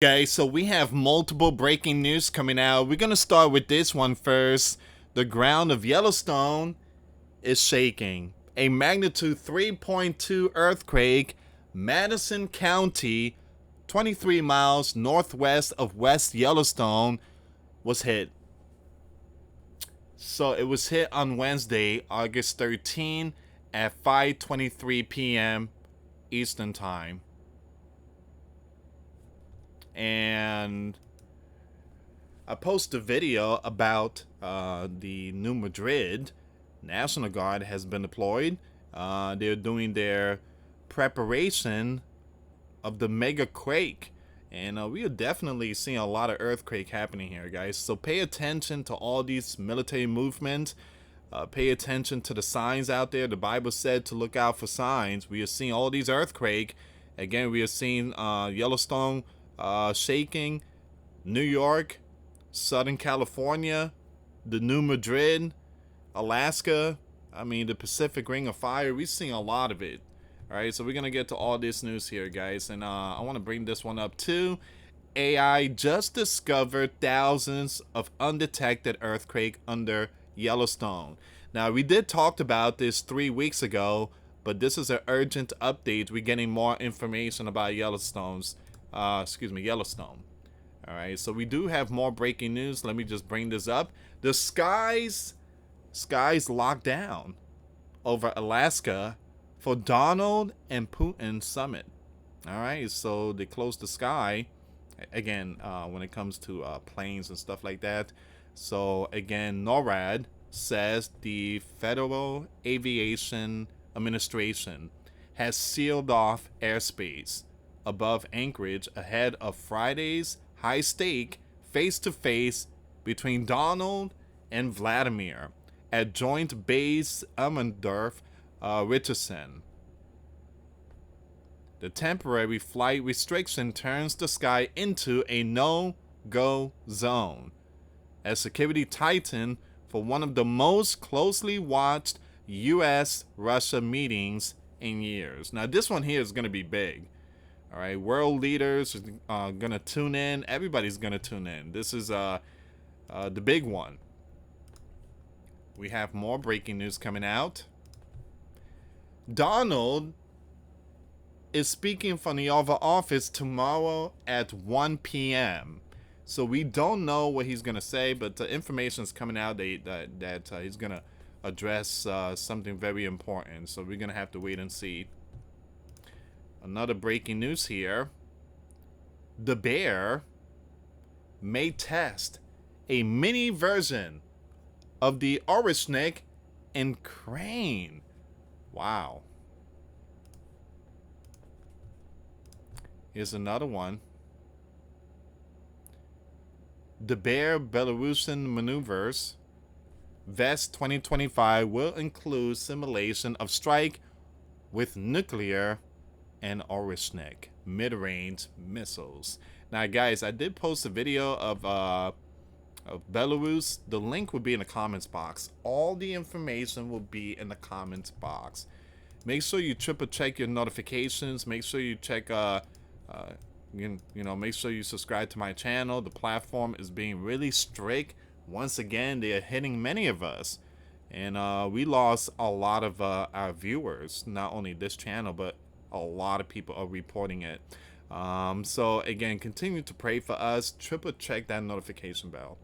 Okay, so we have multiple breaking news coming out. We're going to start with this one first. The ground of Yellowstone is shaking. A magnitude 3.2 earthquake, Madison County, 23 miles northwest of West Yellowstone, was hit. So it was hit on Wednesday, August 13 at 5:23 p.m. Eastern Time. And I posted a video about the New Madrid National Guard has been deployed. They're doing their preparation of the mega quake. And we are definitely seeing a lot of earthquake happening here, guys. So pay attention to all these military movements. Pay attention to the signs out there. The Bible said to look out for signs. We are seeing all these earthquake. Again, we are seeing Yellowstone shaking, New York, Southern California, the New Madrid, Alaska. I mean, the Pacific Ring of Fire. We've seen a lot of it. All right, so we're going to get to all this news here, guys. And I want to bring this one up, too. AI just discovered thousands of undetected earthquake under Yellowstone. Now, we did talk about this 3 weeks ago, but this is an urgent update. We're getting more information about Yellowstone. All right, so we do have more breaking news. Let me just bring this up. The skies locked down over Alaska for Donald and Putin summit. All right, so they closed the sky again when it comes to planes and stuff like that. So again, NORAD says the Federal Aviation Administration has sealed off airspace above Anchorage ahead of Friday's high-stake face-to-face between Donald and Vladimir at Joint Base Elmendorf, Richardson. The temporary flight restriction turns the sky into a no-go zone as security tightened for one of the most closely watched U.S.-Russia meetings in years. Now, this one here is going to be big. All right, world leaders are going to tune in. Everybody's going to tune in. This is the big one. We have more breaking news coming out. Donald is speaking from the Oval Office tomorrow at 1 p.m. So we don't know what he's going to say, but the information is coming out that he's going to address something very important. So we're going to have to wait and see. Another breaking news here. The bear may test a mini version of the oryzhnik and crane. Wow. Here's another one. The bear Belarusian maneuvers VEST 2025 will include simulation of strike with nuclear and oryzhnik mid-range missiles. Now, guys, I did post a video of Belarus. The link will be in the comments box. All the information will be in the comments box. Make sure you triple check your notifications. Make sure you check make sure you subscribe to my channel. The platform is being really strict. Once again, they are hitting many of us, and we lost a lot of our viewers. Not only this channel, but a lot of people are reporting it. So again, continue to pray for us. Triple check that notification bell.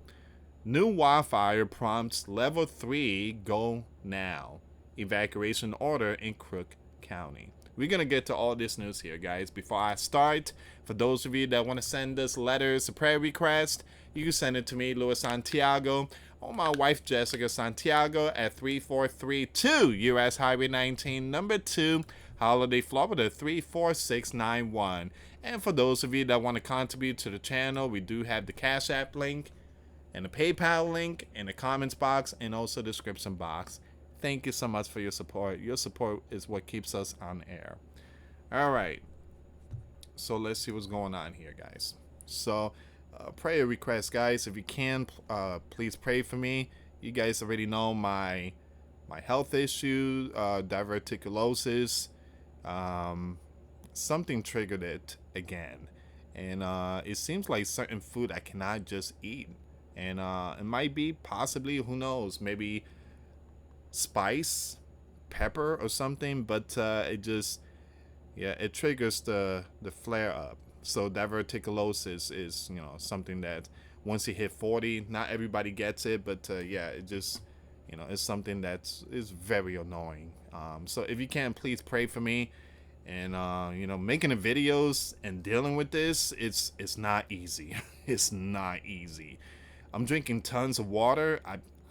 New wildfire prompts level 3 go now. Evacuation order in Crook County. We're going to get to all this news here, guys. Before I start, for those of you that want to send us letters, a prayer request, you can send it to me, Luis Santiago, or my wife, Jessica Santiago, at 3432 US Highway 19, number 2, Holiday, Florida, 34691. And for those of you that want to contribute to the channel, we do have the Cash App link and the PayPal link in the comments box and also the description box. Thank you so much for your support. Your support is what keeps us on air. All right. So let's see what's going on here, guys. So prayer request, guys. If you can, please pray for me. You guys already know my health issue, diverticulosis. Something triggered it again. and it seems like certain food I cannot just eat, and it might be possibly, who knows, maybe spice, pepper or something, but it just, yeah, it triggers the flare up. So diverticulosis is, something that once you hit 40, not everybody gets it, but yeah, it just, it's something that's is very annoying. So if you can, please pray for me. And making the videos and dealing with this, it's not easy. It's not easy. I'm drinking tons of water.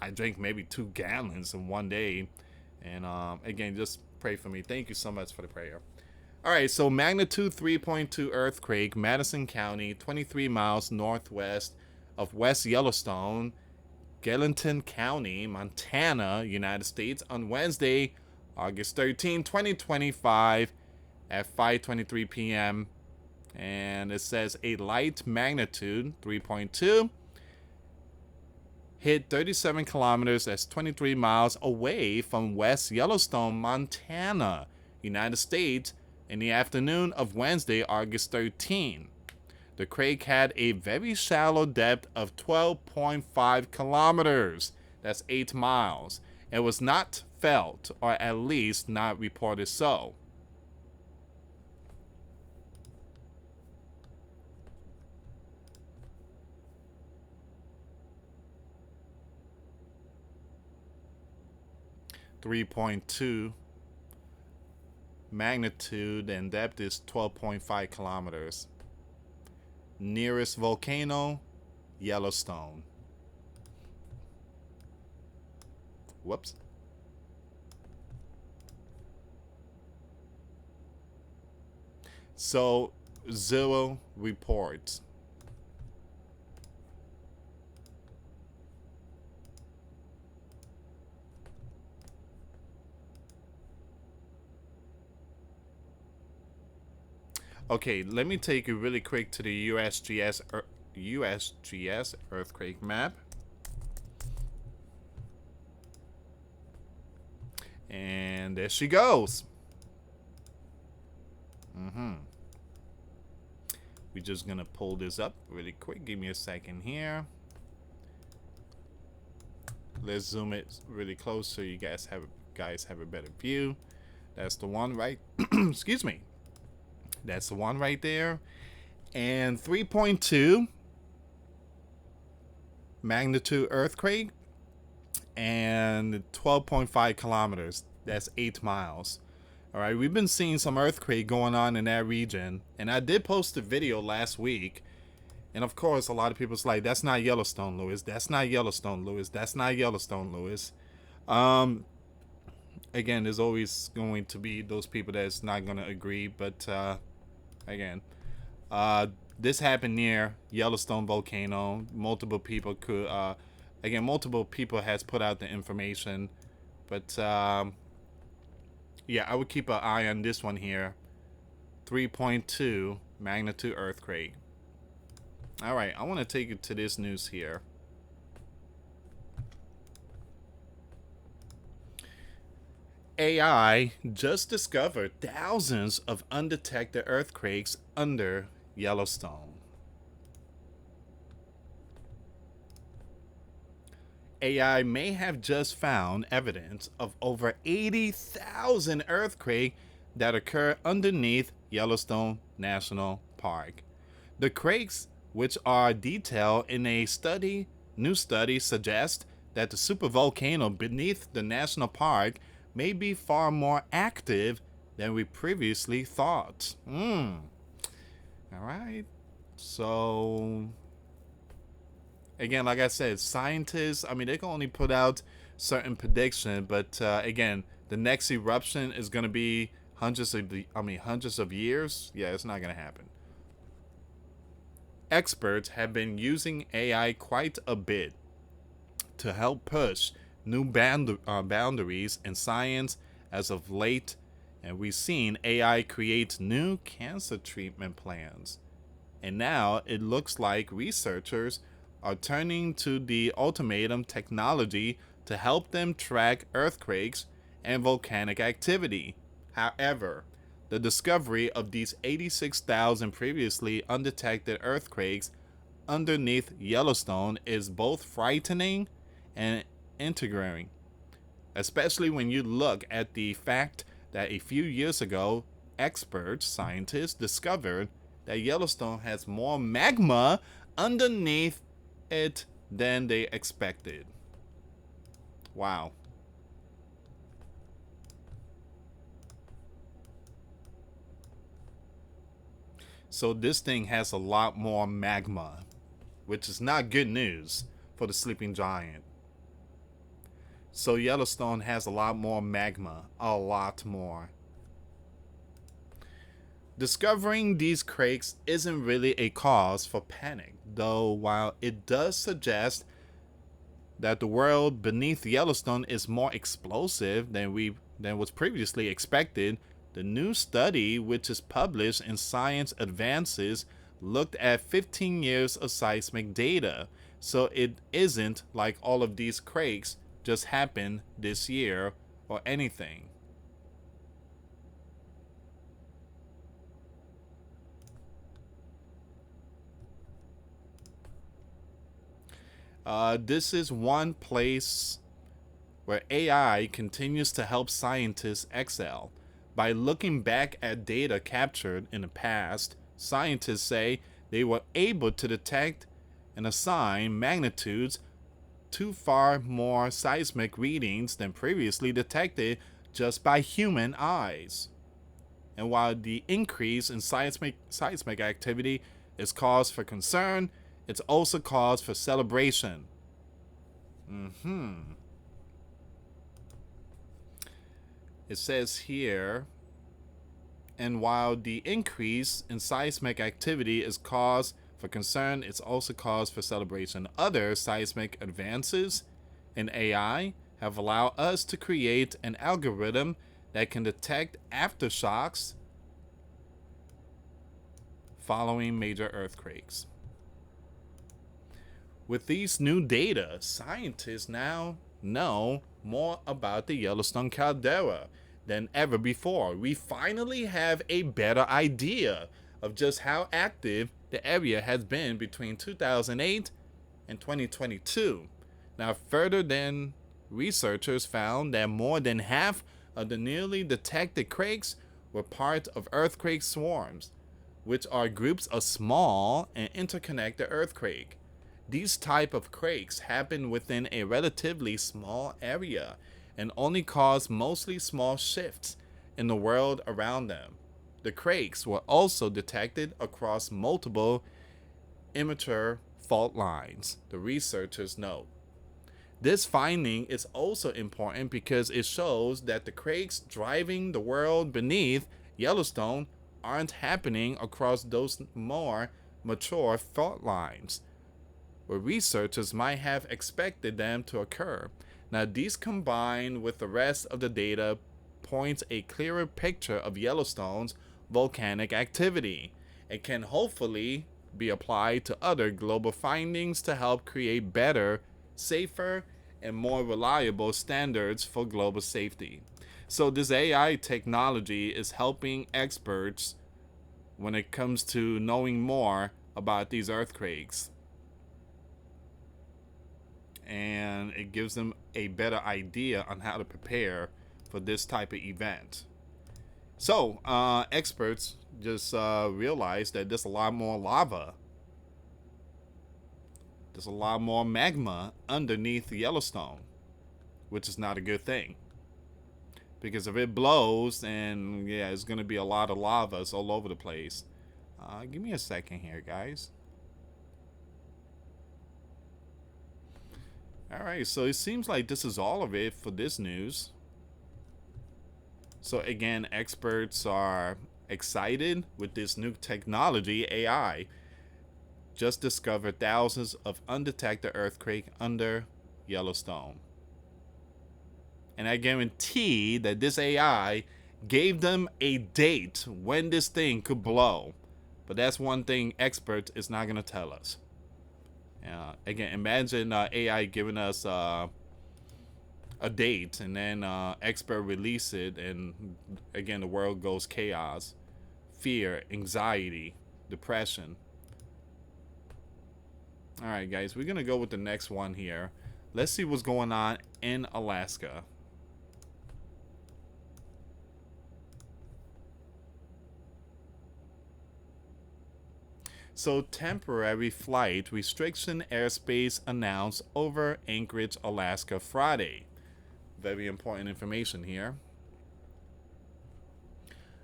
I drank maybe 2 gallons in one day. And again, just pray for me. Thank you so much for the prayer. All right, so magnitude 3.2 earthquake, Madison County, 23 miles northwest of West Yellowstone, Gallatin County, Montana, United States, on Wednesday, August 13, 2025, at 5:23 p.m. And it says a light magnitude 3.2 hit 37 kilometers, that's 23 miles away from West Yellowstone, Montana, United States, in the afternoon of Wednesday, August 13. The quake had a very shallow depth of 12.5 kilometers, that's 8 miles. It was not felt, or at least not reported so. .2 magnitude and depth is 12.5 kilometers. Nearest volcano, Yellowstone. Whoops. So, 0 reports. Okay, let me take you really quick to the USGS earthquake map. And there she goes. We're just gonna pull this up really quick. Give me a second here. Let's zoom it really close so you guys have a better view. That's the one, right? Excuse me. That's the one right there. And 3.2 magnitude earthquake and 12.5 kilometers. That's 8 miles. All right, we've been seeing some earthquake going on in that region. And I did post a video last week. And of course, a lot of people's like, that's not Yellowstone, Lewis. That's not Yellowstone, Lewis. That's not Yellowstone, Lewis. Again, there's always going to be those people that's not going to agree. But again, this happened near Yellowstone volcano. Multiple people multiple people has put out the information. But yeah, I would keep an eye on this one here. 3.2 magnitude earthquake. All right, I want to take you to this news here. AI just discovered thousands of undetected earthquakes under Yellowstone. AI may have just found evidence of over 80,000 earthquakes that occur underneath Yellowstone National Park. The quakes, which are detailed in a new study, suggest that the supervolcano beneath the national park may be far more active than we previously thought. All right. So, again, like I said, scientists, they can only put out certain prediction, but again, the next eruption is going to be hundreds of years. Yeah, it's not going to happen. Experts have been using AI quite a bit to help push new boundaries in science as of late, and we've seen AI create new cancer treatment plans. And now it looks like researchers are turning to the ultimatum technology to help them track earthquakes and volcanic activity. However, The discovery of these 86,000 previously undetected earthquakes underneath Yellowstone is both frightening and intriguing, especially when you look at the fact that a few years ago, scientists discovered that Yellowstone has more magma underneath it than they expected. Wow. So this thing has a lot more magma, which is not good news for the sleeping giant. So Yellowstone has a lot more magma, a lot more. Discovering these quakes isn't really a cause for panic, though while it does suggest that the world beneath Yellowstone is more explosive than was previously expected. The new study, which is published in Science Advances, looked at 15 years of seismic data, so it isn't like all of these quakes just happened this year or anything. This is one place where AI continues to help scientists excel. By looking back at data captured in the past, scientists say they were able to detect and assign magnitudes to far more seismic readings than previously detected just by human eyes. And while the increase in seismic activity is cause for concern, it's also cause for celebration. It says here, and while the increase in seismic activity is cause for concern, it's also cause for celebration. Other seismic advances in AI have allowed us to create an algorithm that can detect aftershocks following major earthquakes. With these new data, scientists now know more about the Yellowstone caldera than ever before. We finally have a better idea of just how active the area has been between 2008 and 2022. Now, further than researchers found that more than half of the newly detected quakes were part of earthquake swarms, which are groups of small and interconnected earthquakes. These type of quakes happen within a relatively small area and only cause mostly small shifts in the world around them. The quakes were also detected across multiple immature fault lines, the researchers note. This finding is also important because it shows that the quakes driving the world beneath Yellowstone aren't happening across those more mature fault lines, where researchers might have expected them to occur. Now, these combined with the rest of the data points a clearer picture of Yellowstone's volcanic activity. It can hopefully be applied to other global findings to help create better, safer, and more reliable standards for global safety. So this AI technology is helping experts when it comes to knowing more about these earthquakes. And it gives them a better idea on how to prepare for this type of event. So, experts just realized that there's a lot more lava. There's a lot more magma underneath Yellowstone, which is not a good thing. Because if it blows, then yeah, it's going to be a lot of lavas all over the place. Give me a second here, guys. Alright, so it seems like this is all of it for this news. So again, experts are excited with this new technology, AI. Just discovered thousands of undetected earthquakes under Yellowstone. And I guarantee that this AI gave them a date when this thing could blow. But that's one thing experts is not going to tell us. Again, imagine AI giving us a date, and then expert release it, and again the world goes chaos, fear, anxiety, depression. All right, guys, we're gonna go with the next one here. Let's see what's going on in Alaska. So, temporary flight restriction airspace announced over Anchorage, Alaska Friday. Very important information here.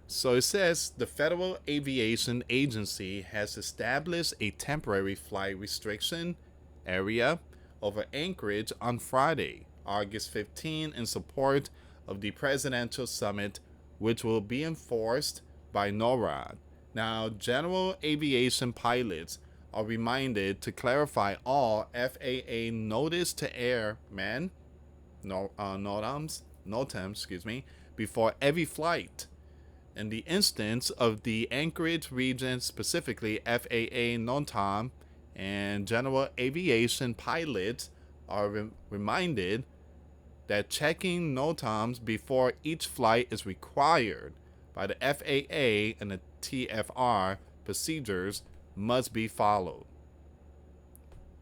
So it says the Federal Aviation Agency has established a temporary flight restriction area over Anchorage on Friday, August 15, in support of the presidential summit, which will be enforced by NORAD. Now, general aviation pilots are reminded to clarify all FAA notice to airmen, NOTAMs, before every flight. In the instance of the Anchorage region, specifically FAA NOTAM and general aviation pilots are reminded that checking NOTAMs before each flight is required by the FAA, and the TFR procedures must be followed.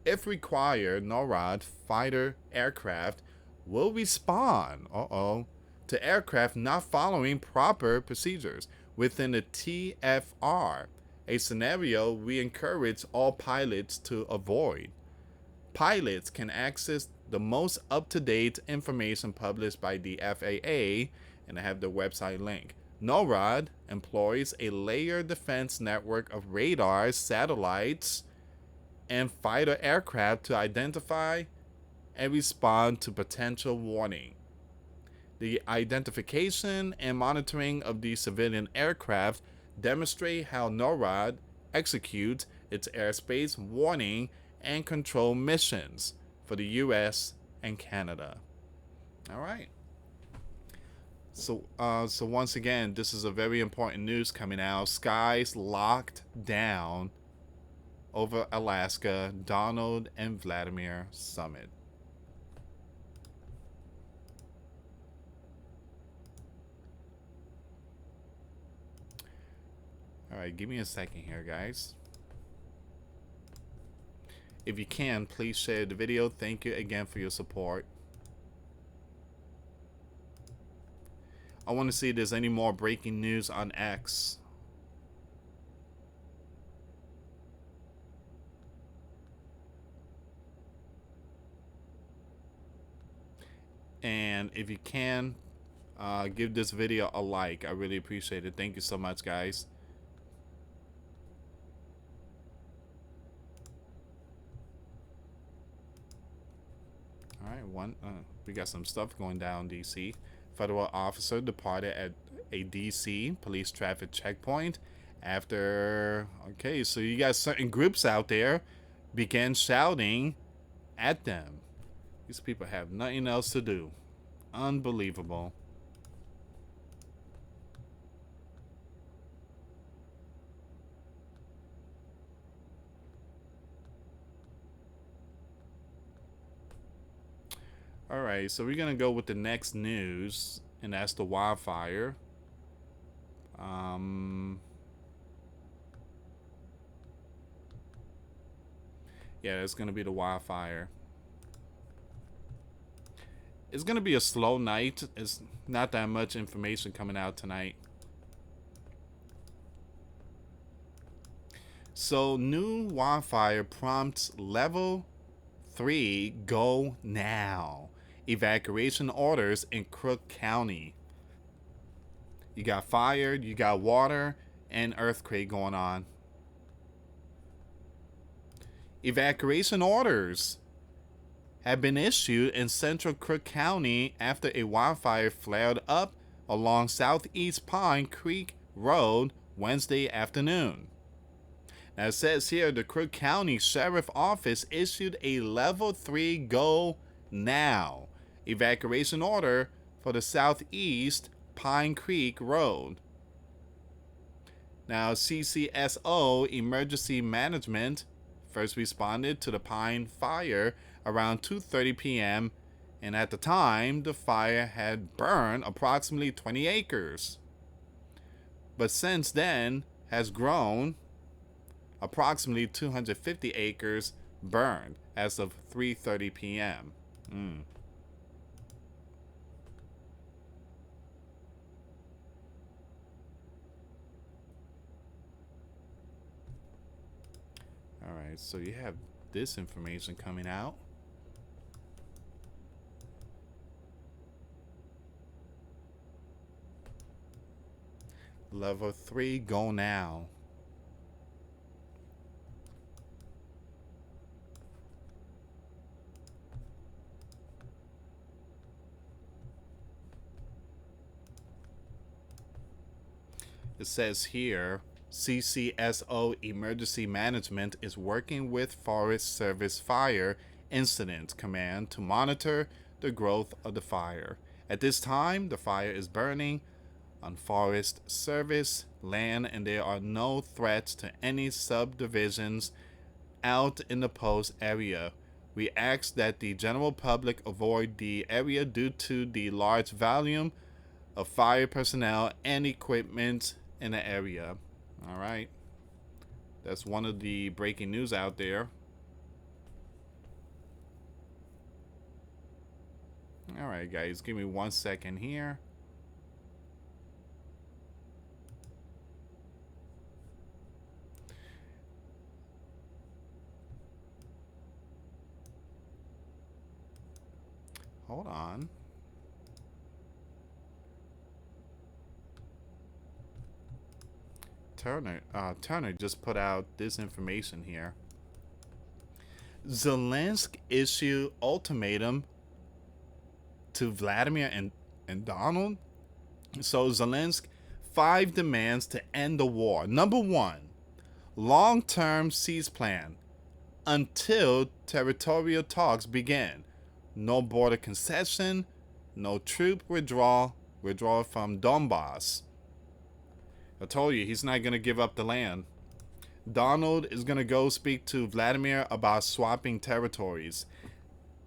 If required, NORAD fighter aircraft will respond to aircraft not following proper procedures within the TFR, a scenario we encourage all pilots to avoid. Pilots can access the most up-to-date information published by the FAA, and I have the website link. NORAD employs a layered defense network of radars, satellites, and fighter aircraft to identify and respond to potential warning. The identification and monitoring of these civilian aircraft demonstrate how NORAD executes its airspace warning and control missions for the US and Canada. All right. So once again, this is a very important news coming out. Skies locked down over Alaska, Donald and Vladimir summit. All right, give me a second here, guys. If you can, please share the video. Thank you again for your support. I want to see if there's any more breaking news on X. And if you can, give this video a like. I really appreciate it. Thank you so much, guys. All right, we got some stuff going down, DC. Federal officer departed at a DC police traffic checkpoint after, okay, so you got certain groups out there began shouting at them. These people have nothing else to do. Unbelievable. All right, so we're gonna go with the next news, and that's the wildfire. Yeah, it's gonna be the wildfire. It's gonna be a slow night. It's not that much information coming out tonight. So, new wildfire prompts level 3 go now. Evacuation orders in Crook County. You got fire, you got water, and earthquake going on. Evacuation orders have been issued in central Crook County after a wildfire flared up along southeast Pine Creek Road Wednesday afternoon. Now it says here the Crook County Sheriff Office issued a level 3 go now evacuation order for the southeast Pine Creek Road. Now CCSO Emergency Management first responded to the Pine Fire around 2:30 p.m. And at the time, the fire had burned approximately 20 acres. But since then, has grown approximately 250 acres burned as of 3:30 p.m. All right, so you have this information coming out. Level 3, go now. It says here, CCSO Emergency Management is working with Forest Service Fire Incident Command to monitor the growth of the fire. At this time, the fire is burning on Forest Service land and there are no threats to any subdivisions out in the post area. We ask that the general public avoid the area due to the large volume of fire personnel and equipment in the area. All right. That's one of the breaking news out there. All right, guys, give me 1 second here. Hold on. Turner just put out this information here. Zalinsk issued ultimatum to Vladimir and Donald. So Zalinsk, 5 demands to end the war. Number 1, long-term cease plan until territorial talks begin. No border concession, no troop withdrawal from Donbass. I told you, he's not going to give up the land. Donald is going to go speak to Vladimir about swapping territories.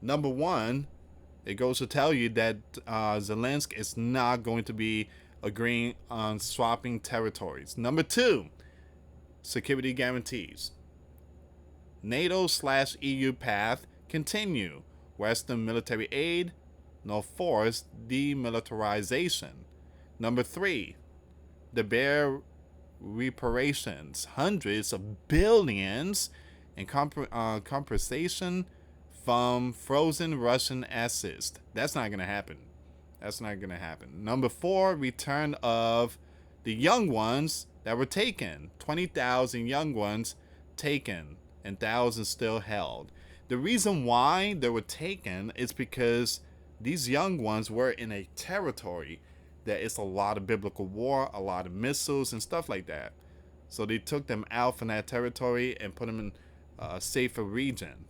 Number 1, it goes to tell you that Zalinsk is not going to be agreeing on swapping territories. Number 2, security guarantees. NATO/EU path continue. Western military aid, no forced demilitarization. Number 3, the bear reparations, hundreds of billions in compensation from frozen Russian assets. That's not going to happen. That's not going to happen. Number 4, return of the young ones that were taken. 20,000 young ones taken and thousands still held. The reason why they were taken is because these young ones were in a territory that is a lot of biblical war, a lot of missiles and stuff like that. So they took them out from that territory and put them in a safer region.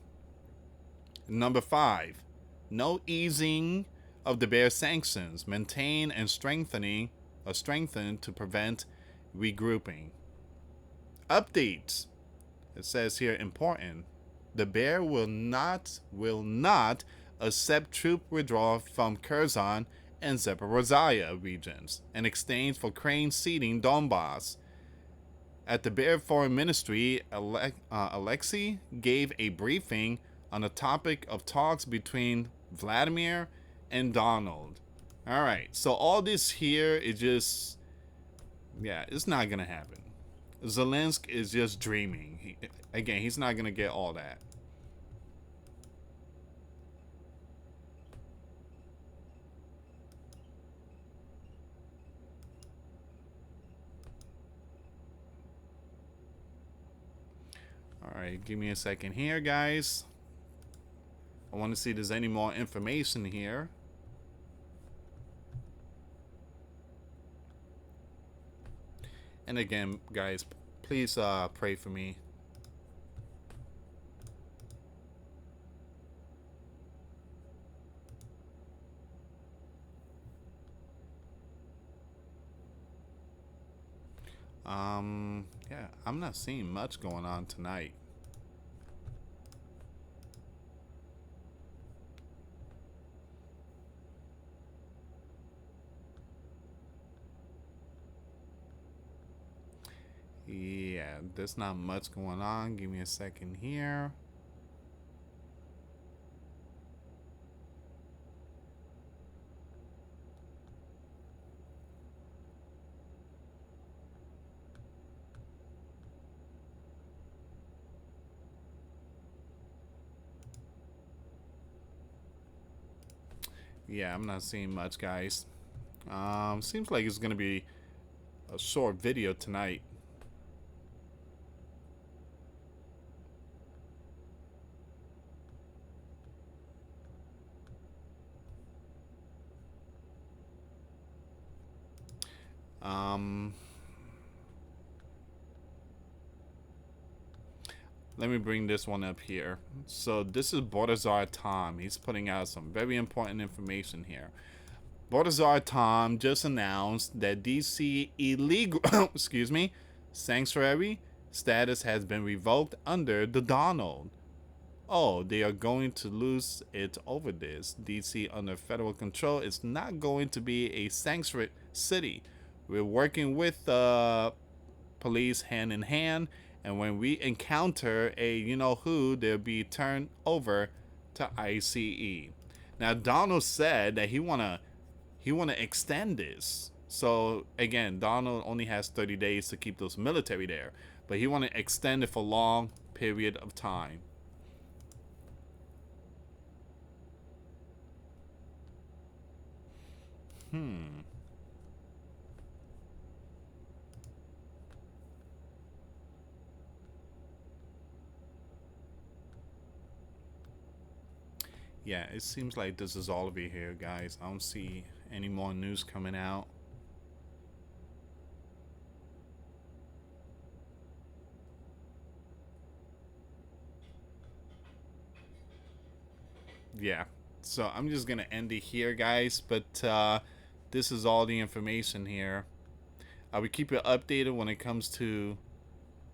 Number 5, no easing of the bear sanctions, maintain and strengthen to prevent regrouping. Updates. It says here important. The bear will not accept troop withdrawal from Kherson and Zaporizhia regions in exchange for Crane ceding Donbass. At the Bear Foreign Ministry, Alexei gave a briefing on the topic of talks between Vladimir and Donald. All right, so all this here is just, yeah, it's not going to happen. Zalinsk is just dreaming. He's not going to get all that. All right, give me a second here, guys. I want to see if there's any more information here. And again, guys, please pray for me. Yeah, I'm not seeing much going on tonight. Yeah, there's not much going on. Give me a second here. Yeah, I'm not seeing much, guys. Seems like it's gonna be a short video tonight. Um, Let me bring this one up here. So this is Bordazar Tom. He's putting out some very important information here. Bordazar Tom just announced that DC illegal excuse me, sanctuary status has been revoked under the Donald. Oh, they are going to lose it over this. DC under federal control is not going to be a sanctuary city. We're working with police hand in hand, and when we encounter a you know who, they'll be turned over to ICE. Now Donald said that he wanna extend this. So again, Donald only has 30 days to keep those military there, but he wanna extend it for a long period of time. Yeah, it seems like this is all of it here, guys. I don't see any more news coming out. Yeah, so I'm just gonna end it here, guys. But this is all the information here. I will keep you updated when it comes to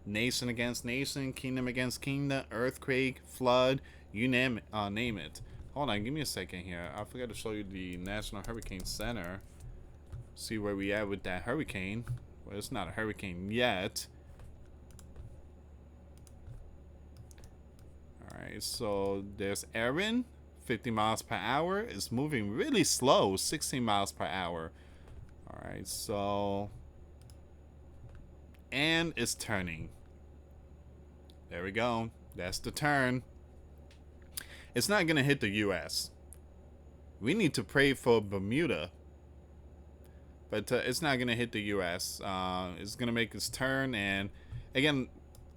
nation against nation, kingdom against kingdom, earthquake, flood, you name it. Name it. Hold on, give me a second here. I forgot to show you the National Hurricane Center. See where we at with that hurricane. Well, it's not a hurricane yet. Alright, so there's Erin, 50 miles per hour. It's moving really slow, 16 miles per hour. Alright, so... and it's turning. There we go. That's the turn. It's not going to hit the US. We need to pray for Bermuda. But it's not going to hit the US. It's going to make its turn. And again,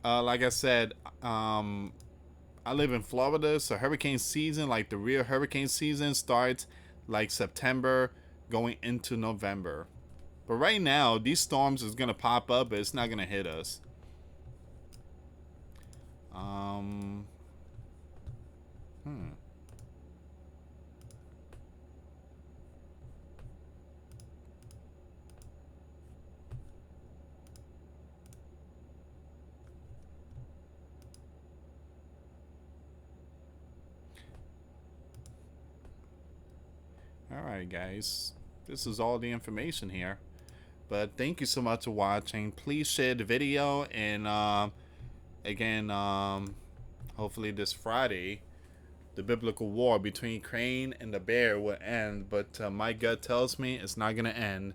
like I said, I live in Florida. So hurricane season, like the real hurricane season, starts like September going into November. But right now, these storms is going to pop up, but it's not going to hit us. Alright, guys. This is all the information here. But thank you so much for watching. Please share the video. And again, hopefully this Friday, the biblical war between Crane and the bear will end. But my gut tells me it's not going to end.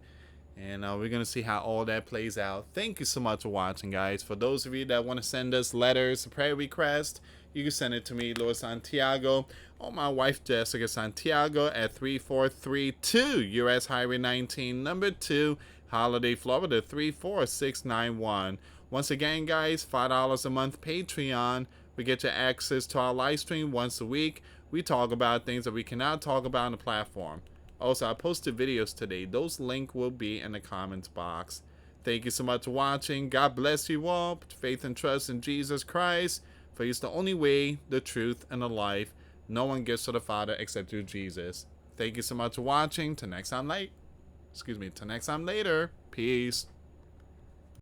And we're going to see how all that plays out. Thank you so much for watching, guys. For those of you that want to send us letters, prayer requests, you can send it to me, Louis Santiago, or my wife, Jessica Santiago, at 3432 US Highway 19, number 2, Holiday, Florida, 34691. Once again, guys, $5 a month Patreon. We get you access to our live stream once a week. We talk about things that we cannot talk about on the platform. Also, I posted videos today. Those links will be in the comments box. Thank you so much for watching. God bless you all. Put faith and trust in Jesus Christ. For He's the only way, the truth, and the life. No one gets to the Father except through Jesus. Thank you so much for watching. Till next time later. Peace.